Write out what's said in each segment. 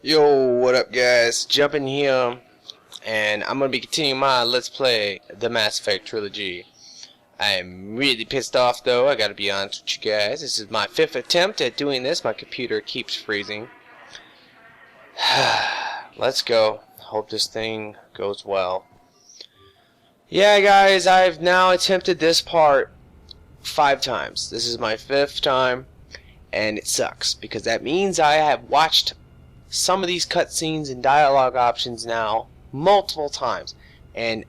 Yo, what up guys? Jumping here, and I'm gonna be continuing my Let's Play the Mass Effect Trilogy. I'm really pissed off though, I gotta be honest with you guys. This is my 5th attempt at doing this. My computer keeps freezing. Let's go. Hope this thing goes well. Yeah guys, I've now attempted this part 5 times. This is my 5th time, and it sucks because that means I have watched some of these cutscenes and dialogue options now multiple times, and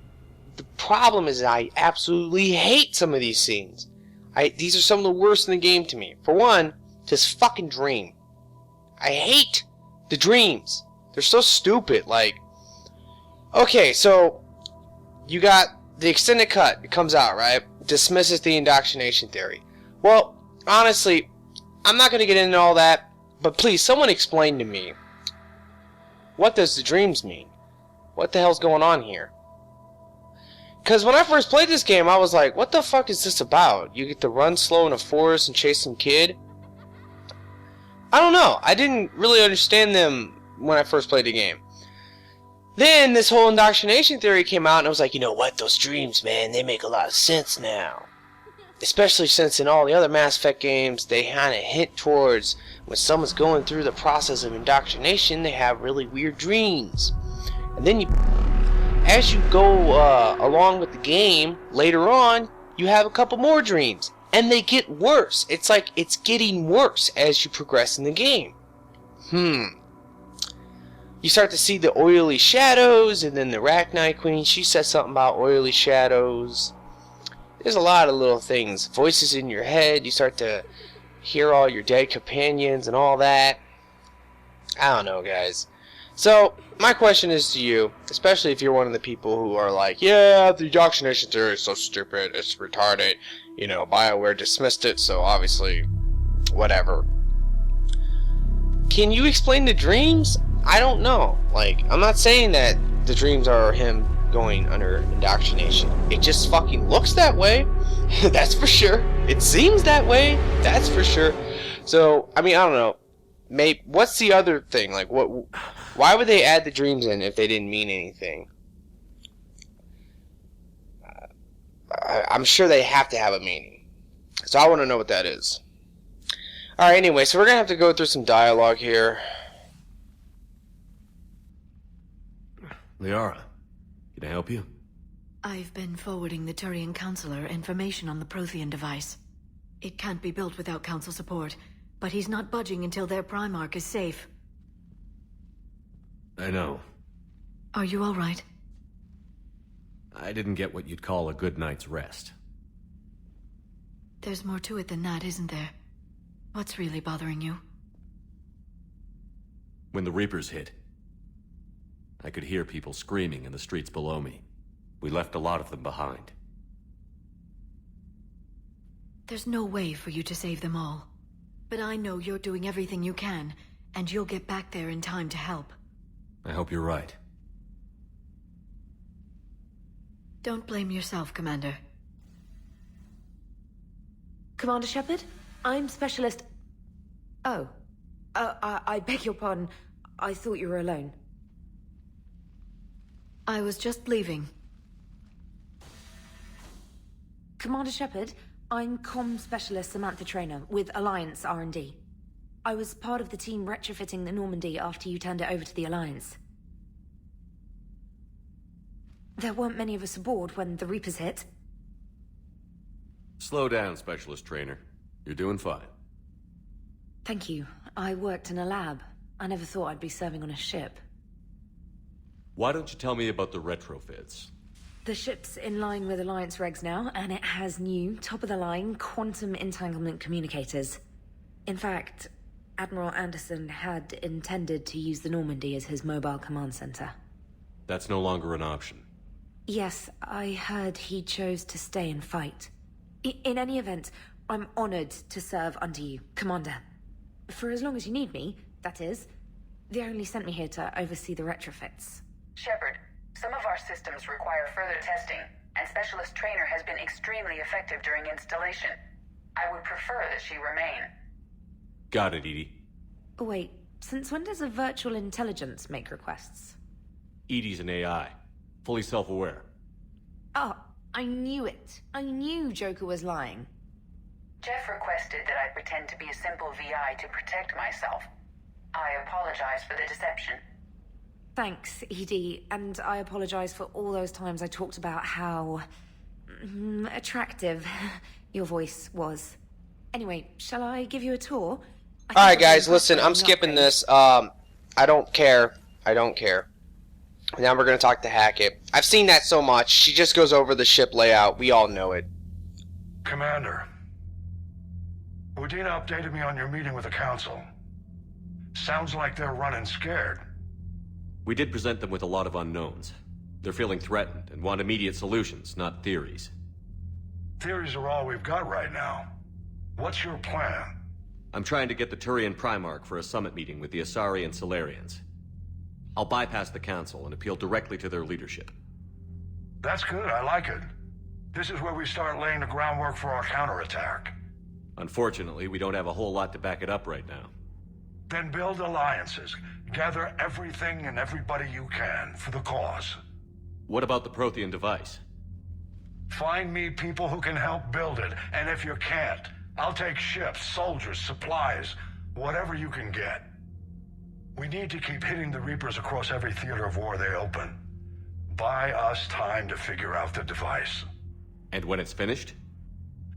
the problem is I absolutely hate some of these scenes. These are some of the worst in the game to me. For one, this fucking dream. I hate the dreams. They're so stupid. Like, okay, so you got the extended cut. It comes out, right? Dismisses the indoctrination theory. Well, honestly, I'm not going to get into all that, but please, someone explain to me, what does the dreams mean? What the hell's going on here? Because when I first played this game, I was like, what the fuck is this about? You get to run slow in a forest and chase some kid? I don't know. I didn't really understand them when I first played the game. Then this whole indoctrination theory came out, and I was like, you know what? Those dreams, man, they make a lot of sense now. Especially since in all the other Mass Effect games, they kind of hint towards when someone's going through the process of indoctrination, they have really weird dreams. And then as you go along with the game, later on, you have a couple more dreams. And they get worse. It's like it's getting worse as you progress in the game. You start to see the oily shadows, and then the Arachnite Queen, she says something about oily shadows. There's a lot of little things. Voices in your head. You start to hear all your dead companions and all that. I don't know, guys. So, my question is to you, especially if you're one of the people who are like, yeah, the indoctrination theory is so stupid, it's retarded. You know, BioWare dismissed it, so obviously, whatever. Can you explain the dreams? I don't know. Like, I'm not saying that the dreams are him going under indoctrination. It just fucking looks that way. That's for sure. It seems that way. That's for sure. So, I mean, I don't know. Maybe what's the other thing? Like, why would they add the dreams in if they didn't mean anything? I'm sure they have to have a meaning. So I want to know what that is. Alright, anyway, so we're going to have to go through some dialogue here. Liara, can I help you? I've been forwarding the Turian Counselor information on the Prothean device. It can't be built without Council support, but he's not budging until their Primarch is safe. I know. Are you all right? I didn't get what you'd call a good night's rest. There's more to it than that, isn't there? What's really bothering you? When the Reapers hit, I could hear people screaming in the streets below me. We left a lot of them behind. There's no way for you to save them all. But I know you're doing everything you can, and you'll get back there in time to help. I hope you're right. Don't blame yourself, Commander. Commander Shepard? I'm Specialist... Oh. I beg your pardon. I thought you were alone. I was just leaving. Commander Shepard, I'm Comm Specialist Samantha Traynor with Alliance R&D. I was part of the team retrofitting the Normandy after you turned it over to the Alliance. There weren't many of us aboard when the Reapers hit. Slow down, Specialist Trainer. You're doing fine. Thank you. I worked in a lab. I never thought I'd be serving on a ship. Why don't you tell me about the retrofits? The ship's in line with Alliance regs now, and it has new, top-of-the-line, quantum entanglement communicators. In fact, Admiral Anderson had intended to use the Normandy as his mobile command center. That's no longer an option. Yes, I heard he chose to stay and fight. In any event, I'm honored to serve under you, Commander. For as long as you need me, that is. They only sent me here to oversee the retrofits. Shepard, some of our systems require further testing, and Specialist Trainer has been extremely effective during installation. I would prefer that she remain. Got it, Edie. Wait, since when does a virtual intelligence make requests? EDI's an AI. Fully self-aware. Oh, I knew it. I knew Joker was lying. Jeff requested that I pretend to be a simple VI to protect myself. I apologize for the deception. Thanks, Edie, and I apologize for all those times I talked about how... attractive your voice was. Anyway, shall I give you a tour? Alright guys, listen, I'm skipping this. I don't care. I don't care. Now we're going to talk to Hackett. I've seen that so much. She just goes over the ship layout. We all know it. Commander, Udina updated me on your meeting with the Council. Sounds like they're running scared. We did present them with a lot of unknowns. They're feeling threatened and want immediate solutions, not theories. Theories are all we've got right now. What's your plan? I'm trying to get the Turian Primarch for a summit meeting with the Asari and Solarians. I'll bypass the Council and appeal directly to their leadership. That's good, I like it. This is where we start laying the groundwork for our counterattack. Unfortunately, we don't have a whole lot to back it up right now. Then build alliances. Gather everything and everybody you can for the cause. What about the Prothean device? Find me people who can help build it, and if you can't, I'll take ships, soldiers, supplies, whatever you can get. We need to keep hitting the Reapers across every theater of war they open. Buy us time to figure out the device. And when it's finished?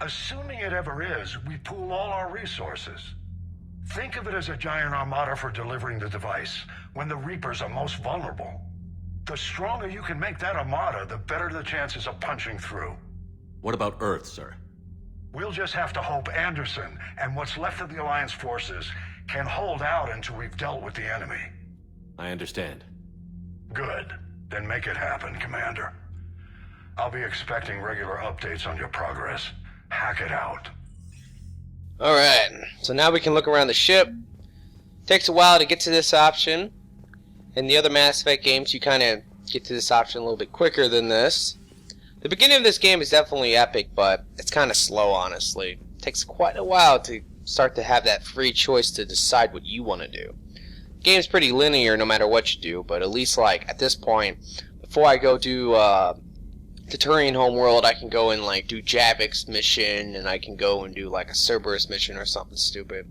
Assuming it ever is, we pool all our resources. Think of it as a giant armada for delivering the device, when the Reapers are most vulnerable. The stronger you can make that armada, the better the chances of punching through. What about Earth, sir? We'll just have to hope Anderson and what's left of the Alliance forces can hold out until we've dealt with the enemy. I understand. Good. Then make it happen, Commander. I'll be expecting regular updates on your progress. Hack it out. Alright, so now we can look around the ship. Takes a while to get to this option. In the other Mass Effect games, you kind of get to this option a little bit quicker than this. The beginning of this game is definitely epic, but it's kind of slow, honestly. It takes quite a while to start to have that free choice to decide what you want to do. The game's pretty linear no matter what you do, but at least like at this point, before I go do the Turian homeworld, I can go and like do Javik's mission, and I can go and do like a Cerberus mission or something stupid.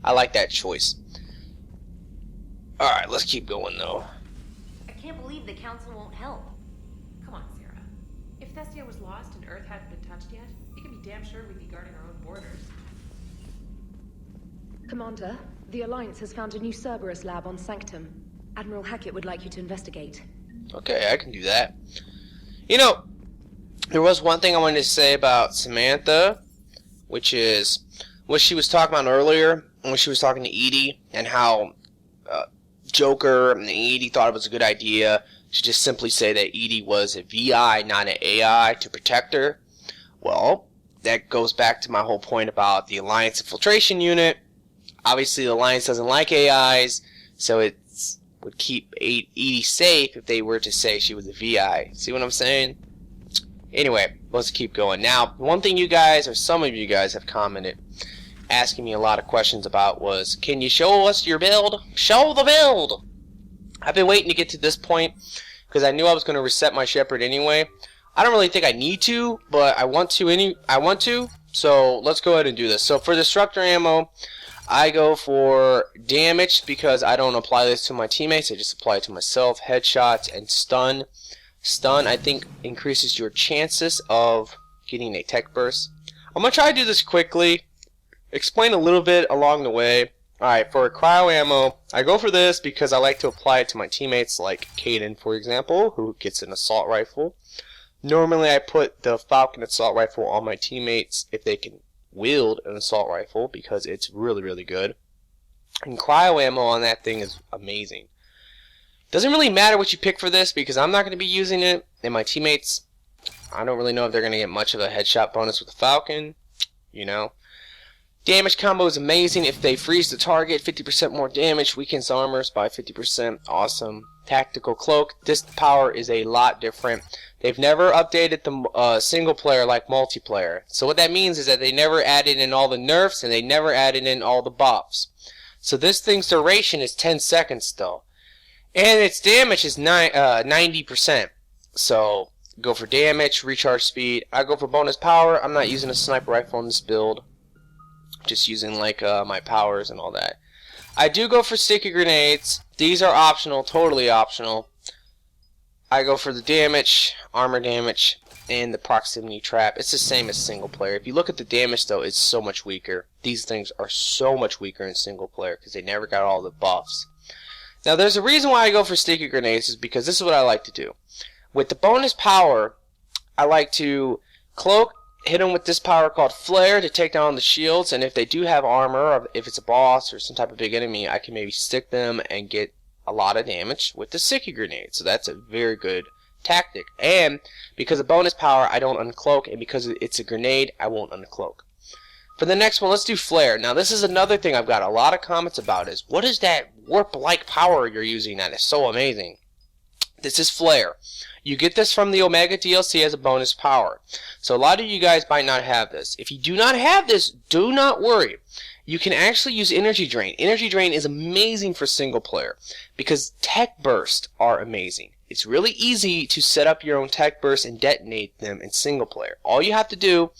I like that choice. Alright, let's keep going though. I can't believe the Council won't help. Come on, Sarah. If Thestia was lost and Earth hadn't been touched yet, you can be damn sure we'd be guarding our own borders. Commander, the Alliance has found a new Cerberus lab on Sanctum. Admiral Hackett would like you to investigate. Okay, I can do that. You know, there was one thing I wanted to say about Samantha, which is what she was talking about earlier when she was talking to Edie, and how Joker and Edie thought it was a good idea to just simply say that Edie was a VI, not an AI, to protect her. Well, that goes back to my whole point about the Alliance Infiltration Unit. Obviously, the Alliance doesn't like AIs, so it would keep Edie safe if they were to say she was a VI. See what I'm saying? Anyway, let's keep going. Now, one thing you guys, or some of you guys, have commented, asking me a lot of questions about was, can you show us your build? Show the build! I've been waiting to get to this point, because I knew I was going to reset my Shepard anyway. I don't really think I need to, but I want to, so let's go ahead and do this. So for Disruptor ammo, I go for damage because I don't apply this to my teammates, I just apply it to myself. Headshots and stun. Stun, I think, increases your chances of getting a tech burst. I'm going to try to do this quickly, explain a little bit along the way. Alright, for cryo ammo, I go for this because I like to apply it to my teammates, like Kaden, for example, who gets an assault rifle. Normally I put the Falcon assault rifle on my teammates if they can wield an assault rifle, because it's really, really good. And cryo ammo on that thing is amazing. Doesn't really matter what you pick for this, because I'm not going to be using it, and my teammates, I don't really know if they're going to get much of a headshot bonus with the Falcon, you know. Damage combo is amazing. If they freeze the target, 50% more damage, weakens armors by 50%, awesome. Tactical cloak, this power is a lot different. They've never updated the single player like multiplayer. So what that means is that they never added in all the nerfs, and they never added in all the buffs. So this thing's duration is 10 seconds still. And its damage is 90%. So go for damage, recharge speed. I go for bonus power. I'm not using a sniper rifle in this build. Just using like my powers and all that. I do go for sticky grenades. These are optional, totally optional. I go for the damage, armor damage, and the proximity trap. It's the same as single player. If you look at the damage though, it's so much weaker. These things are so much weaker in single player because they never got all the buffs. Now there's a reason why I go for sticky grenades is because this is what I like to do. With the bonus power, I like to cloak, hit them with this power called Flare to take down the shields, and if they do have armor, or if it's a boss or some type of big enemy, I can maybe stick them and get a lot of damage with the sticky grenade. So that's a very good tactic. And because of bonus power, I don't uncloak, and because it's a grenade, I won't uncloak. For the next one, let's do Flare. Now this is another thing I've got a lot of comments about is, what is that warp-like power you're using that is so amazing? This is Flare. You get this from the Omega DLC as a bonus power. So a lot of you guys might not have this. If you do not have this, do not worry. You can actually use Energy Drain. Energy Drain is amazing for single player because Tech Burst are amazing. It's really easy to set up your own Tech Burst and detonate them in single player. All you have to do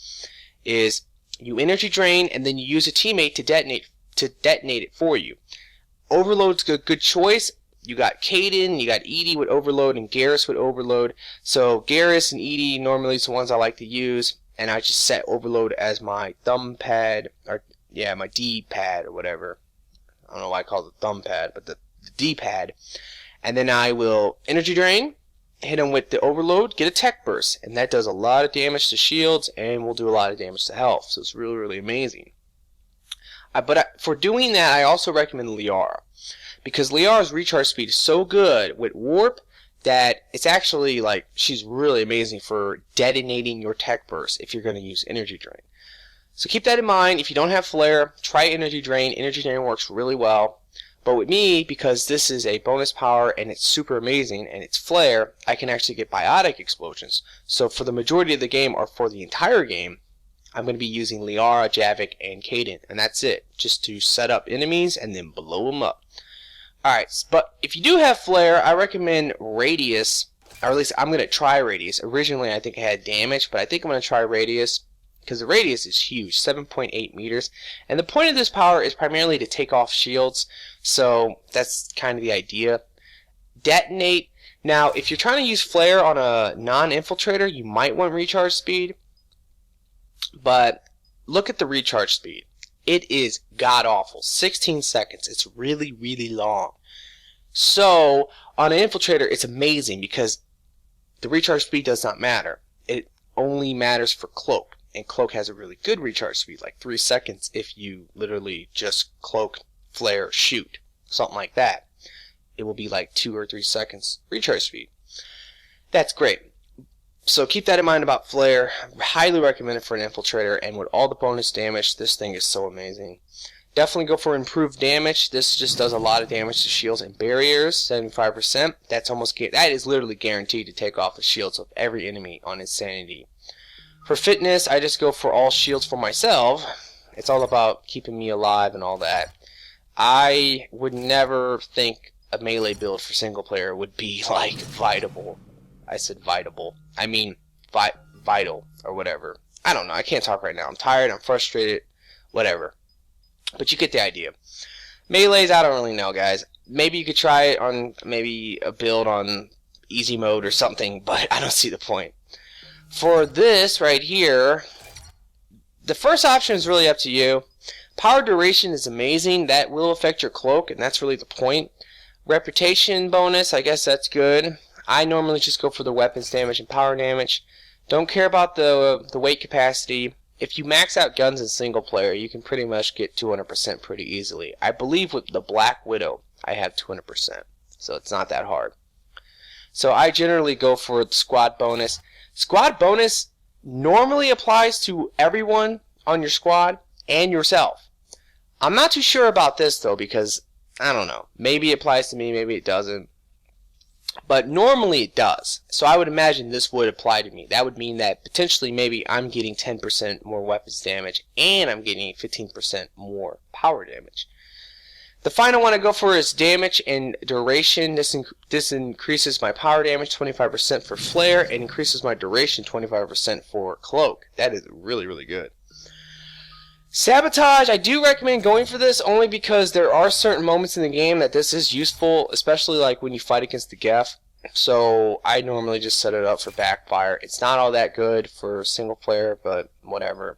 is you Energy Drain and then you use a teammate to detonate it for you. Overload's a good choice. You got Caden, you got Edie with Overload, and Garrus with Overload. So Garrus and Edie normally is the ones I like to use, and I just set Overload as my thumb pad, or yeah, my D-pad or whatever. I don't know why I call it the thumb pad, but the D-pad. And then I will Energy Drain, hit him with the Overload, get a Tech Burst, and that does a lot of damage to shields, and will do a lot of damage to health. So it's really, really amazing. For doing that, I also recommend Liara. Because Liara's recharge speed is so good with Warp that it's actually like she's really amazing for detonating your Tech Burst if you're going to use Energy Drain. So keep that in mind. If you don't have Flare, try Energy Drain. Energy Drain works really well. But with me, because this is a bonus power and it's super amazing and it's Flare, I can actually get biotic explosions. So for the majority of the game, or for the entire game, I'm going to be using Liara, Javik, and Caden. And that's it. Just to set up enemies and then blow them up. Alright, but if you do have Flare, I recommend Radius, or at least I'm going to try Radius. Originally I think I had damage, but I think I'm going to try Radius, because the radius is huge, 7.8 meters. And the point of this power is primarily to take off shields, so that's kind of the idea. Detonate. Now, if you're trying to use Flare on a non-infiltrator, you might want recharge speed, but look at the recharge speed. It is god-awful. 16 seconds. It's really, really long. So, on an infiltrator, it's amazing because the recharge speed does not matter. It only matters for Cloak. And Cloak has a really good recharge speed, like 3 seconds if you literally just Cloak, Flare, shoot. Something like that. It will be like 2 or 3 seconds recharge speed. That's great. So keep that in mind about Flare. Highly recommend it for an infiltrator, and with all the bonus damage, this thing is so amazing. Definitely go for improved damage. This just does a lot of damage to shields and barriers, 75%. That is literally guaranteed to take off the shields of every enemy on Insanity. For fitness, I just go for all shields for myself. It's all about keeping me alive and all that. I would never think a melee build for single player would be like vitable. I said vitable. I mean vital or whatever. I don't know. I can't talk right now. I'm tired. I'm frustrated. Whatever. But you get the idea. Melees, I don't really know, guys. Maybe you could try it on maybe a build on easy mode or something, but I don't see the point. For this right here, the first option is really up to you. Power duration is amazing. That will affect your cloak, and that's really the point. Reputation bonus, I guess that's good. I normally just go for the weapons damage and power damage. Don't care about the weight capacity. If you max out guns in single player, you can pretty much get 200% pretty easily. I believe with the Black Widow, I have 200%. So it's not that hard. So I generally go for the squad bonus. Squad bonus normally applies to everyone on your squad and yourself. I'm not too sure about this though, because I don't know. Maybe it applies to me, maybe it doesn't. But normally it does. So I would imagine this would apply to me. That would mean that potentially maybe I'm getting 10% more weapons damage and I'm getting 15% more power damage. The final one I go for is damage and duration. This increases my power damage 25% for flare and increases my duration 25% for cloak. That is really, really good. Sabotage, I do recommend going for this only because there are certain moments in the game that this is useful, especially like when you fight against the Geth. So I normally just set it up for backfire. It's not all that good for single player, but whatever.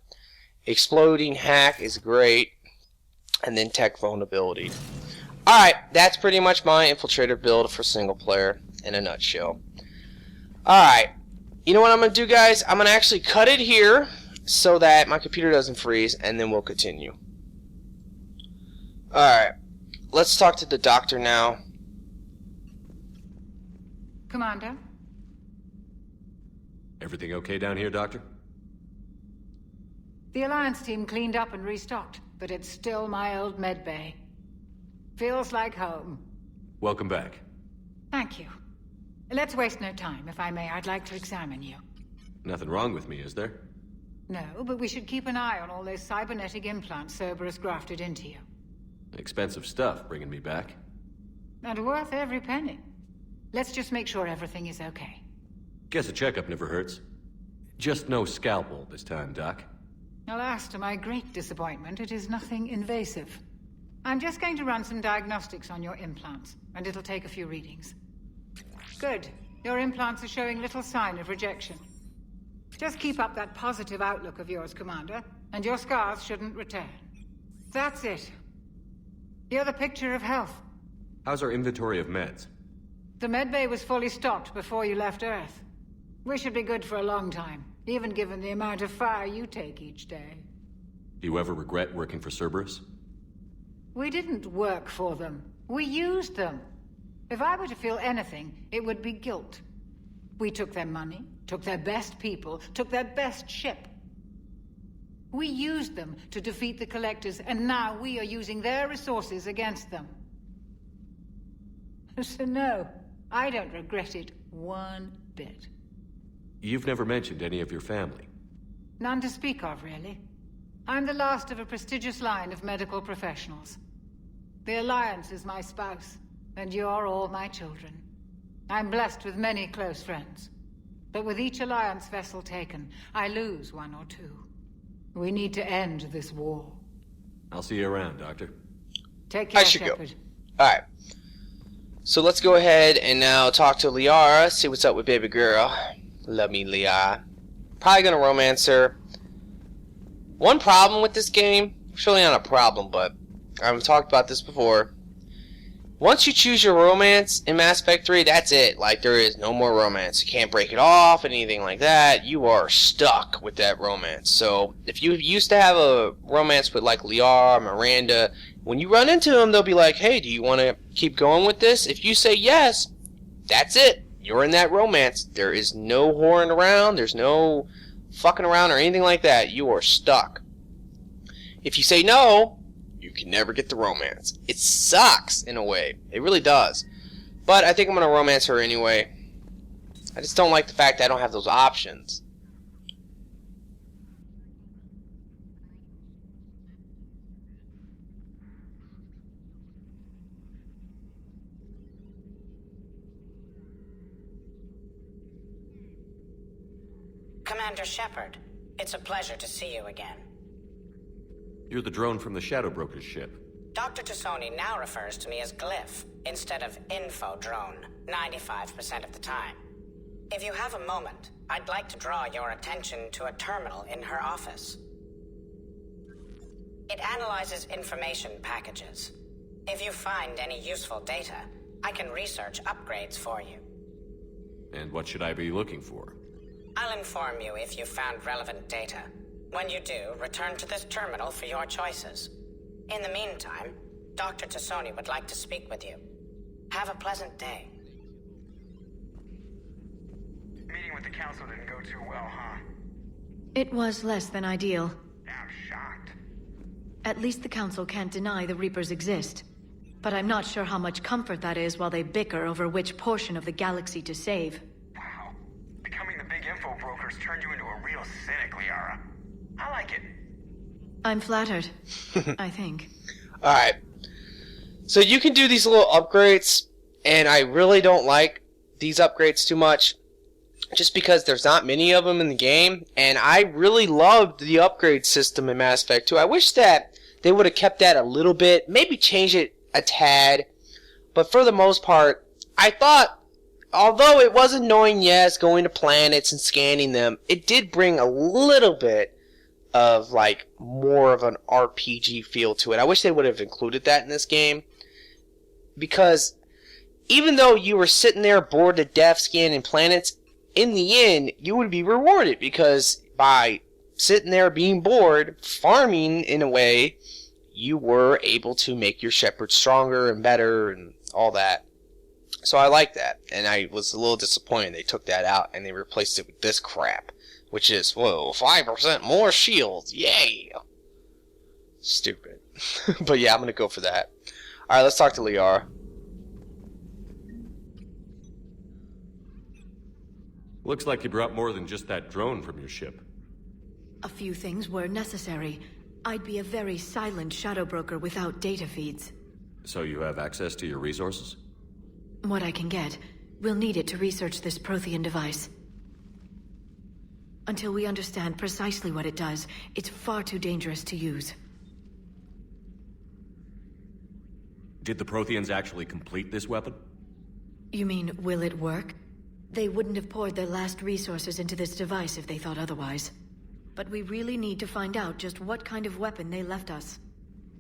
Exploding hack is great. And then tech vulnerability. Alright, that's pretty much my Infiltrator build for single player in a nutshell. Alright, you know what I'm going to do, guys? I'm going to actually cut it here so that my computer doesn't freeze, and then we'll continue. Alright, let's talk to the doctor now. Commander? Everything okay down here, Doctor? The Alliance team cleaned up and restocked, but it's still my old Medbay. Feels like home. Welcome back. Thank you. Let's waste no time. If I may, I'd like to examine you. Nothing wrong with me, is there? No, but we should keep an eye on all those cybernetic implants Cerberus grafted into you. Expensive stuff bringing me back. And worth every penny. Let's just make sure everything is okay. Guess a checkup never hurts. Just no scalpel this time, Doc. Alas, to my great disappointment, it is nothing invasive. I'm just going to run some diagnostics on your implants, and it'll take a few readings. Good. Your implants are showing little sign of rejection. Just keep up that positive outlook of yours, Commander, and your scars shouldn't return. That's it. You're the picture of health. How's our inventory of meds? The medbay was fully stocked before you left Earth. We should be good for a long time, even given the amount of fire you take each day. Do you ever regret working for Cerberus? We didn't work for them. We used them. If I were to feel anything, it would be guilt. We took their money, took their best people, took their best ship. We used them to defeat the Collectors, and now we are using their resources against them. So no, I don't regret it one bit. You've never mentioned any of your family. None to speak of, really. I'm the last of a prestigious line of medical professionals. The Alliance is my spouse, and you're all my children. I'm blessed with many close friends. But with each Alliance vessel taken, I lose one or two. We need to end this war. I'll see you around, Doctor. Take care, I should Shepard. go. Alright. So let's go ahead and now talk to Liara, see what's up with baby girl. Love me, Liara. Probably gonna romance her. One problem with this game, surely not a problem, but I've talked about this before. Once you choose your romance in Mass Effect 3, that's it. Like, there is no more romance. You can't break it off, anything like that. You are stuck with that romance. So, if you used to have a romance with, like, Liara, Miranda, when you run into them, they'll be like, hey, do you want to keep going with this? If you say yes, that's it. You're in that romance. There is no whoring around. There's no fucking around or anything like that. You are stuck. If you say no, you can never get the romance. It sucks in a way. It really does. But I think I'm going to romance her anyway. I just don't like the fact that I don't have those options. Commander Shepard, it's a pleasure to see you again. You're the drone from the Shadow Broker's ship. Dr. Tassoni now refers to me as Glyph instead of Info Drone 95% of the time. If you have a moment, I'd like to draw your attention to a terminal in her office. It analyzes information packages. If you find any useful data, I can research upgrades for you. And what should I be looking for? I'll inform you if you found relevant data. When you do, return to this terminal for your choices. In the meantime, Dr. Tassoni would like to speak with you. Have a pleasant day. Meeting with the council didn't go too well, huh? It was less than ideal. I'm shocked. At least the council can't deny the Reapers exist. But I'm not sure how much comfort that is while they bicker over which portion of the galaxy to save. Wow. Becoming the big info brokers turned you into a real cynic, Liara. I like it. I'm flattered. I think. Alright. So you can do these little upgrades, and I really don't like these upgrades too much, just because there's not many of them in the game, and I really loved the upgrade system in Mass Effect 2. I wish that they would have kept that a little bit, maybe change it a tad, but for the most part, I thought, although it was annoying, yes, going to planets and scanning them, it did bring a little bit of, like, more of an RPG feel to it. I wish they would have included that in this game, because even though you were sitting there bored to death scanning planets, in the end, you would be rewarded, because by sitting there being bored, farming in a way, you were able to make your Shepard stronger and better and all that. So I like that, and I was a little disappointed they took that out and they replaced it with this crap, which is, whoa, 5% more shields, yay! Stupid. But yeah, I'm gonna go for that. Alright, let's talk to Liara. Looks like you brought more than just that drone from your ship. A few things were necessary. I'd be a very silent shadow broker without data feeds. So you have access to your resources? What I can get. We'll need it to research this Prothean device. Until we understand precisely what it does, it's far too dangerous to use. Did the Protheans actually complete this weapon? You mean, will it work? They wouldn't have poured their last resources into this device if they thought otherwise. But we really need to find out just what kind of weapon they left us.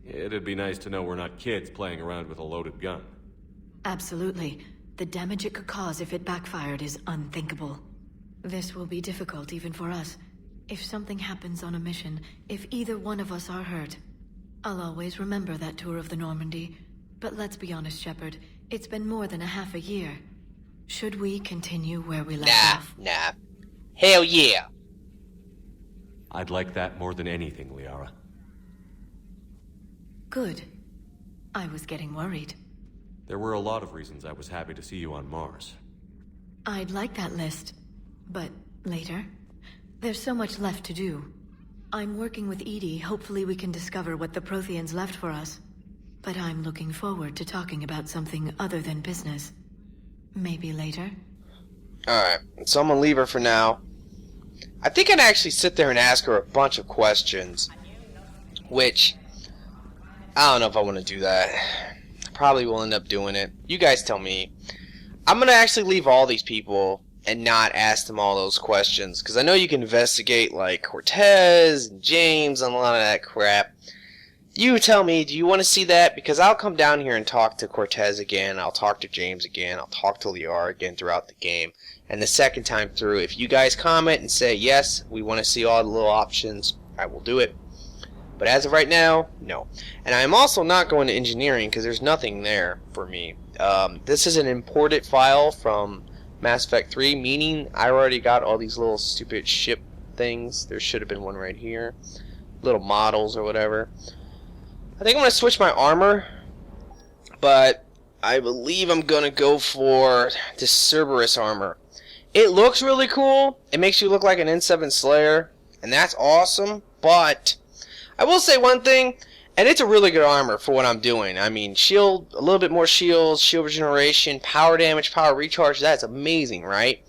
It'd be nice to know we're not kids playing around with a loaded gun. Absolutely. The damage it could cause if it backfired is unthinkable. This will be difficult even for us. If something happens on a mission, if either one of us are hurt, I'll always remember that tour of the Normandy. But let's be honest, Shepard. It's been more than a half a year. Should we continue where we left off? Nah. Hell yeah. I'd like that more than anything, Liara. Good. I was getting worried. There were a lot of reasons I was happy to see you on Mars. I'd like that list. But later? There's so much left to do. I'm working with EDI. Hopefully we can discover what the Protheans left for us. But I'm looking forward to talking about something other than business. Maybe later? Alright, so I'm gonna leave her for now. I think I'd actually sit there and ask her a bunch of questions. Which, I don't know if I want to do that. I probably will end up doing it. You guys tell me. I'm gonna actually leave all these people and not ask them all those questions. Because I know you can investigate like Cortez and James and a lot of that crap. You tell me, do you want to see that? Because I'll come down here and talk to Cortez again, I'll talk to James again, I'll talk to Liara again throughout the game. And the second time through, if you guys comment and say, yes, we want to see all the little options, I will do it. But as of right now, no. And I'm also not going to engineering because there's nothing there for me. This is an imported file from Mass Effect 3, meaning I already got all these little stupid ship things. There should have been one right here. Little models or whatever. I think I'm going to switch my armor, but I believe I'm going to go for this Cerberus armor. It looks really cool. It makes you look like an N7 Slayer, and that's awesome, but I will say one thing, and it's a really good armor for what I'm doing. I mean, shield, a little bit more shields, shield regeneration, power damage, power recharge, that's amazing, right?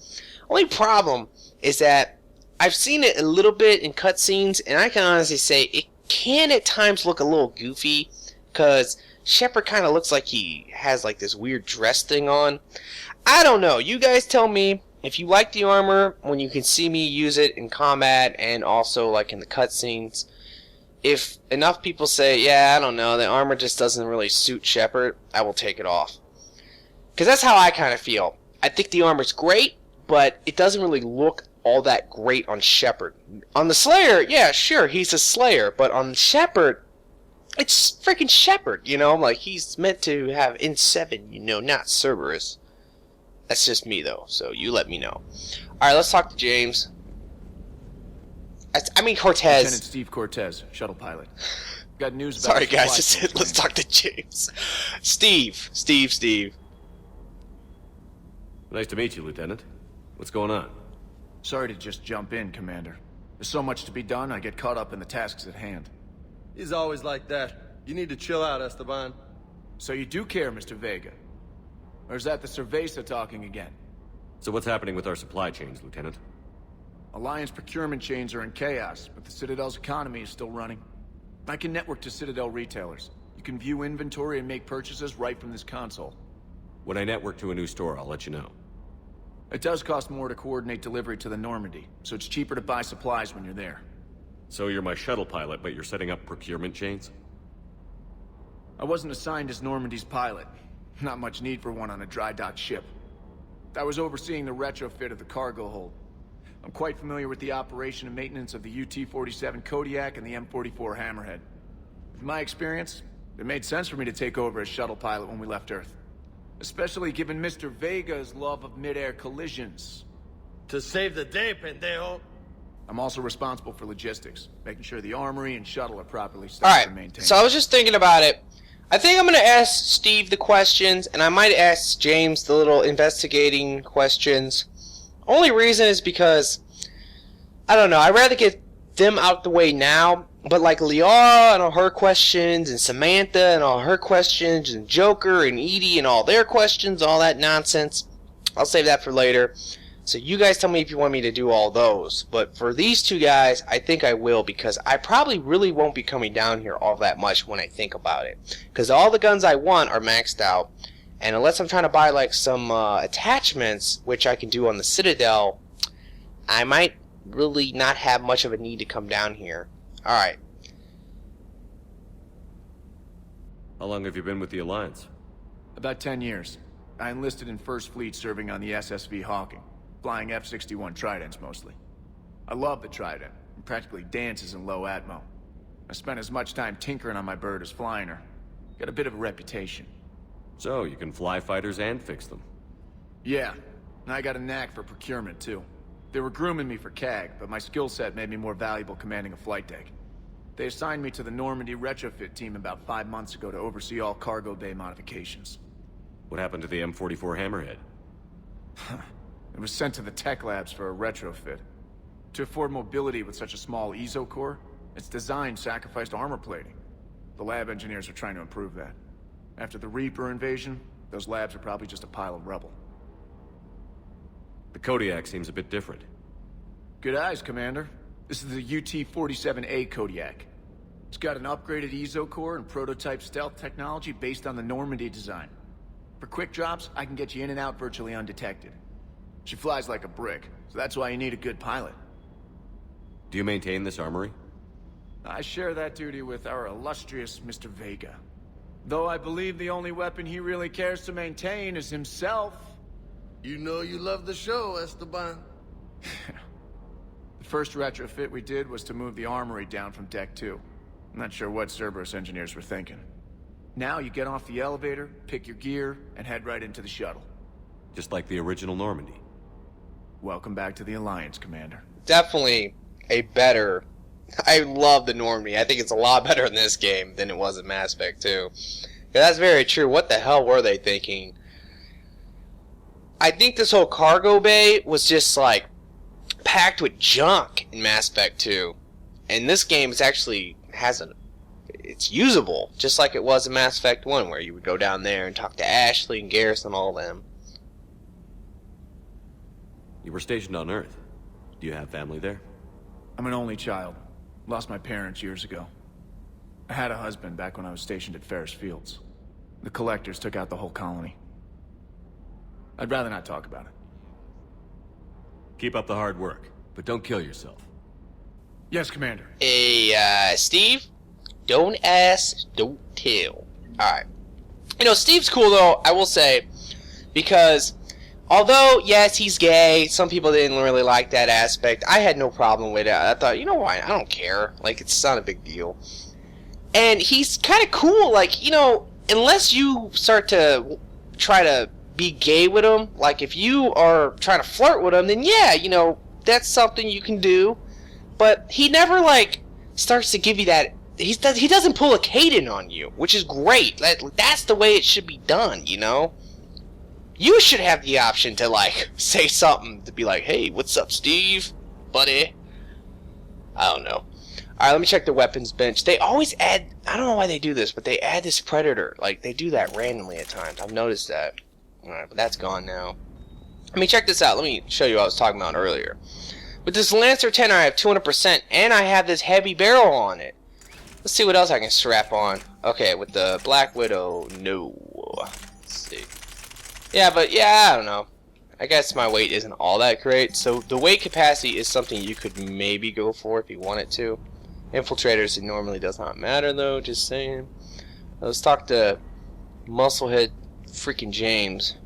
Only problem is that I've seen it a little bit in cutscenes, and I can honestly say it can at times look a little goofy, because Shepard kind of looks like he has like this weird dress thing on. I don't know. You guys tell me if you like the armor when you can see me use it in combat and also like in the cutscenes. If enough people say, yeah, I don't know, the armor just doesn't really suit Shepard, I will take it off. Because that's how I kind of feel. I think the armor's great, but it doesn't really look all that great on Shepard. On the Slayer, yeah, sure, he's a Slayer, but on Shepard, it's freaking Shepard, you know? Like, he's meant to have N7, you know, not Cerberus. That's just me, though, so you let me know. Alright, let's talk to James. I mean Cortez. Lieutenant Steve Cortez, shuttle pilot. Got news about... Sorry, guys, I said let's talk to James. Steve. Nice to meet you, Lieutenant. What's going on? Sorry to just jump in, Commander. There's so much to be done, I get caught up in the tasks at hand. He's always like that. You need to chill out, Esteban. So you do care, Mr. Vega? Or is that the Cerveza talking again? So what's happening with our supply chains, Lieutenant? Alliance procurement chains are in chaos, but the Citadel's economy is still running. I can network to Citadel retailers. You can view inventory and make purchases right from this console. When I network to a new store, I'll let you know. It does cost more to coordinate delivery to the Normandy, so it's cheaper to buy supplies when you're there. So you're my shuttle pilot, but you're setting up procurement chains? I wasn't assigned as Normandy's pilot. Not much need for one on a dry dock ship. I was overseeing the retrofit of the cargo hold. I'm quite familiar with the operation and maintenance of the UT-47 Kodiak and the M44 Hammerhead. With my experience, it made sense for me to take over as shuttle pilot when we left Earth. Especially given Mr. Vega's love of mid-air collisions. To save the day, pendejo. I'm also responsible for logistics, making sure the armory and shuttle are properly staffed and maintained. So I was just thinking about it. I think I'm going to ask Steve the questions, and I might ask James the little investigating questions. Only reason is because, I don't know, I'd rather get them out the way now, but like Liara and all her questions, and Samantha and all her questions, and Joker and Edie and all their questions, all that nonsense, I'll save that for later. So you guys tell me if you want me to do all those. But for these two guys, I think I will, because I probably really won't be coming down here all that much when I think about it. Because all the guns I want are maxed out. And unless I'm trying to buy like some attachments, which I can do on the Citadel, I might really not have much of a need to come down here. Alright. How long have you been with the Alliance? About 10 years. I enlisted in First Fleet serving on the SSV Hawking. Flying F-61 Tridents mostly. I love the Trident. It practically dances in low atmo. I spent as much time tinkering on my bird as flying her. Got a bit of a reputation. So, you can fly fighters and fix them? Yeah, and I got a knack for procurement too. They were grooming me for CAG, but my skill set made me more valuable commanding a flight deck. They assigned me to the Normandy retrofit team about 5 months ago to oversee all cargo bay modifications. What happened to the M44 Hammerhead? It was sent to the tech labs for a retrofit. To afford mobility with such a small EZO core, its design sacrificed armor plating. The lab engineers are trying to improve that. After the Reaper invasion, those labs are probably just a pile of rubble. The Kodiak seems a bit different. Good eyes, Commander. This is the UT-47A Kodiak. It's got an upgraded EZO core and prototype stealth technology based on the Normandy design. For quick drops, I can get you in and out virtually undetected. She flies like a brick, so that's why you need a good pilot. Do you maintain this armory? I share that duty with our illustrious Mr. Vega. Though I believe the only weapon he really cares to maintain is himself. You know you love the show, Esteban. The first retrofit we did was to move the armory down from Deck 2. I'm not sure what Cerberus engineers were thinking. Now you get off the elevator, pick your gear, and head right into the shuttle. Just like the original Normandy. Welcome back to the Alliance, Commander. Definitely a better... I love the Normandy. I think it's a lot better in this game than it was in Mass Effect 2. That's very true. What the hell were they thinking? I think this whole cargo bay was just like packed with junk in Mass Effect 2. And this game is actually it's usable, just like it was in Mass Effect 1, where you would go down there and talk to Ashley and Garrus and all them. You were stationed on Earth. Do you have family there? I'm an only child. Lost my parents years ago. I had a husband back when I was stationed at Ferris Fields. The Collectors took out the whole colony. I'd rather not talk about it. Keep up the hard work, but don't kill yourself. Yes, Commander. Hey, Steve? Don't ask, don't tell. Alright. You know, Steve's cool, though, I will say, because... although, yes, he's gay, some people didn't really like that aspect. I had no problem with it. I thought, you know what, I don't care. Like, it's not a big deal. And he's kind of cool, like, you know, unless you start to try to be gay with him, like, if you are trying to flirt with him, then yeah, you know, that's something you can do. But he never, like, starts to give you that... He doesn't pull a Caden on you, which is great. That's the way it should be done, you know? You should have the option to, like, say something to be like, hey, what's up, Steve? Buddy? I don't know. Alright, let me check the weapons bench. They always add, I don't know why they do this, but they add this Predator. Like, they do that randomly at times. I've noticed that. Alright, but that's gone now. Let me check this out. Let me show you what I was talking about earlier. With this Lancer 10, I have 200%, and I have this heavy barrel on it. Let's see what else I can strap on. Okay, with the Black Widow, no. Let's see. Yeah, but yeah, I don't know. I guess my weight isn't all that great, so the weight capacity is something you could maybe go for if you wanted to. Infiltrators, it normally does not matter though, just saying. Let's talk to Musclehead freaking James.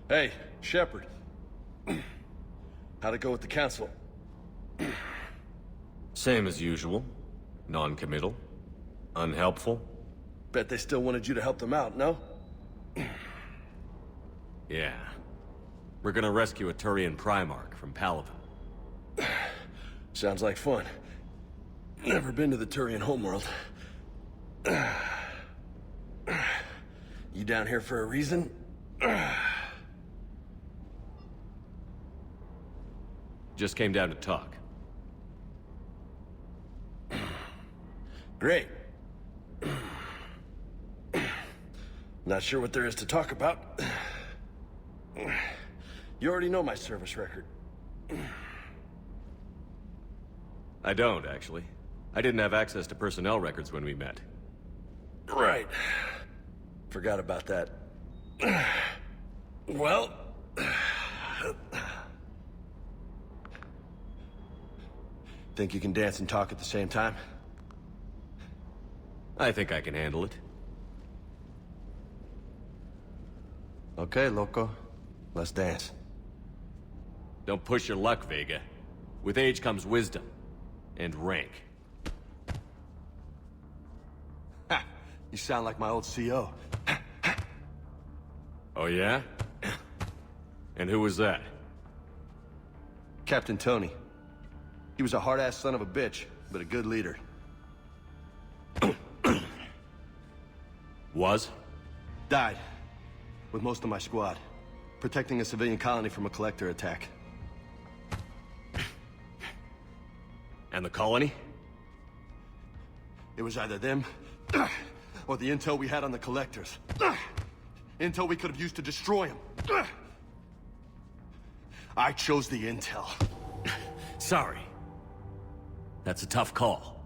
Hey, Shepard. How'd it go with the council? Same as usual. Non-committal. Unhelpful. Bet they still wanted you to help them out, no? Yeah. We're gonna rescue a Turian Primarch from Palaven. Sounds like fun. Never been to the Turian homeworld. You down here for a reason? Just came down to talk. Great. Not sure what there is to talk about. You already know my service record. I don't, actually. I didn't have access to personnel records when we met. Right. Forgot about that. Well... Think you can dance and talk at the same time? I think I can handle it. Okay, loco. Let's dance. Don't push your luck, Vega. With age comes wisdom. And rank. Ha! You sound like my old CO. Oh yeah? And who was that? Captain Tony. He was a hard-ass son of a bitch, but a good leader. Was? Died. With most of my squad. Protecting a civilian colony from a collector attack. And the colony? It was either them, or the intel we had on the collectors. Intel we could have used to destroy them. I chose the intel. Sorry. That's a tough call.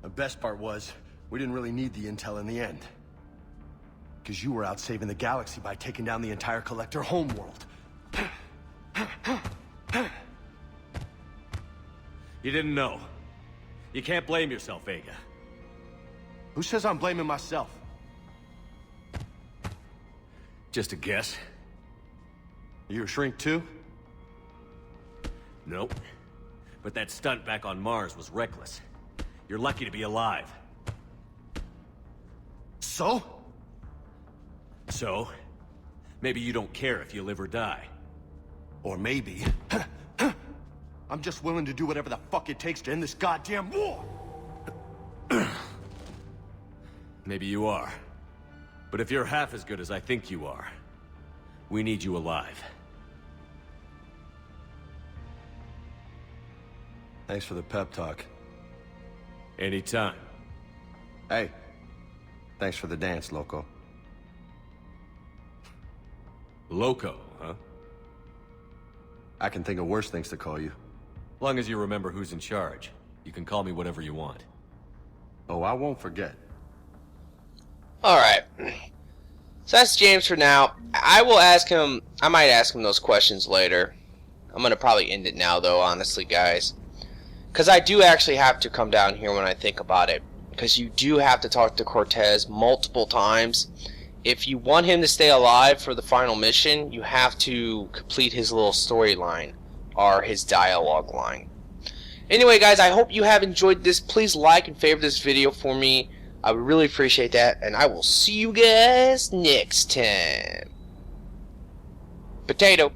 The best part was, we didn't really need the intel in the end. Because you were out saving the galaxy by taking down the entire collector homeworld. You didn't know. You can't blame yourself, Vega. Who says I'm blaming myself? Just a guess. You a shrink too? Nope. But that stunt back on Mars was reckless. You're lucky to be alive. So? So? Maybe you don't care if you live or die. Or maybe... I'm just willing to do whatever the fuck it takes to end this goddamn war! Maybe you are. But if you're half as good as I think you are, we need you alive. Thanks for the pep talk. Anytime. Hey, thanks for the dance, loco. Loco, huh? I can think of worse things to call you. Long as you remember who's in charge, you can call me whatever you want. Oh, I won't forget. Alright. So that's James for now. I might ask him those questions later. I'm gonna probably end it now though, honestly, guys. Because I do actually have to come down here when I think about it. Because you do have to talk to Cortez multiple times. If you want him to stay alive for the final mission, you have to complete his little storyline. Or his dialogue line. Anyway, guys, I hope you have enjoyed this. Please like and favorite this video for me. I would really appreciate that. And I will see you guys next time. Potato.